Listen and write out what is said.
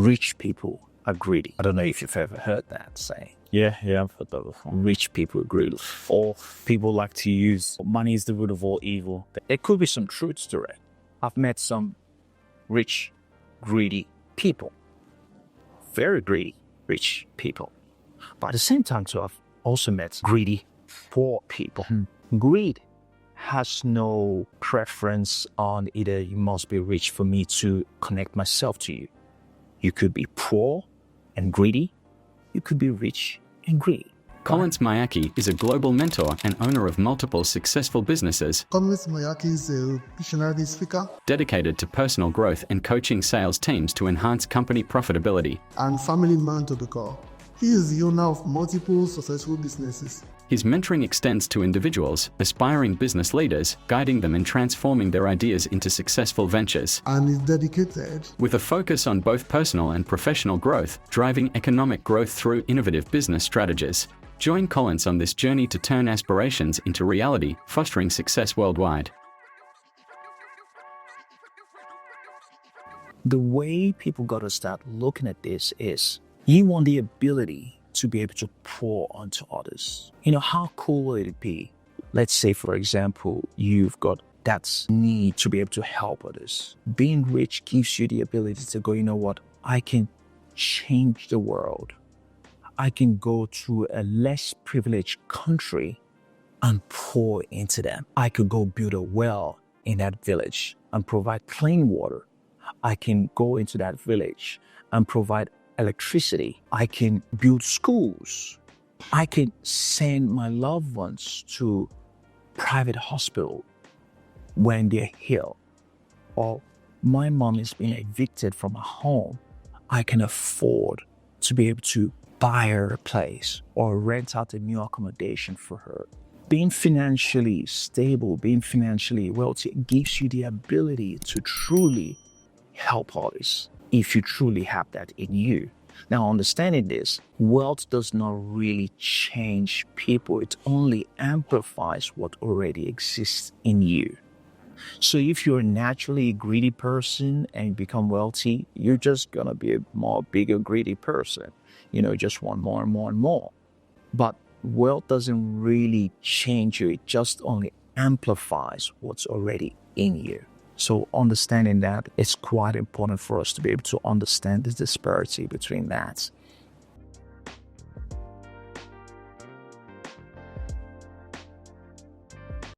Rich people are greedy. I don't know if you've ever heard that saying. Yeah, I've heard that before. Rich people are greedy. Or people like to use money is the root of all evil. There could be some truth to it. I've met some rich, greedy people. Very greedy, rich people. But at the same time, too, I've also met greedy, poor people. Greed has no preference on either you must be rich for me to connect myself to you. You could be poor and greedy. You could be rich and greedy. Collin Makaki is a global mentor and owner of multiple successful businesses. Collin Makaki is a visionary speaker dedicated to personal growth and coaching sales teams to enhance company profitability. And family man to the core. He is the owner of multiple successful businesses. His mentoring extends to individuals, aspiring business leaders, guiding them in transforming their ideas into successful ventures. And is dedicated with a focus on both personal and professional growth, driving economic growth through innovative business strategies. Join Collins on this journey to turn aspirations into reality, fostering success worldwide. The way people got to start looking at this is you want the ability to be able to pour onto others. How cool would it be? Let's say, for example, you've got that need to be able to help others. Being rich gives you the ability to go, you know what? I can change the world. I can go to a less privileged country and pour into them. I could go build a well in that village and provide clean water. I can go into that village and provide electricity. I can build schools. I can send my loved ones to private hospital when they're ill. Or my mom is being evicted from her home. I can afford to be able to buy her a place or rent out a new accommodation for her. Being financially stable, being financially wealthy gives you the ability to truly help others if you truly have that in you. Now, understanding this, wealth does not really change people. It only amplifies what already exists in you. So if you're naturally a greedy person and you become wealthy, you're just going to be a bigger greedy person. Just want more and more and more. But wealth doesn't really change you. It just only amplifies what's already in you. So understanding that, it's quite important for us to be able to understand the disparity between that.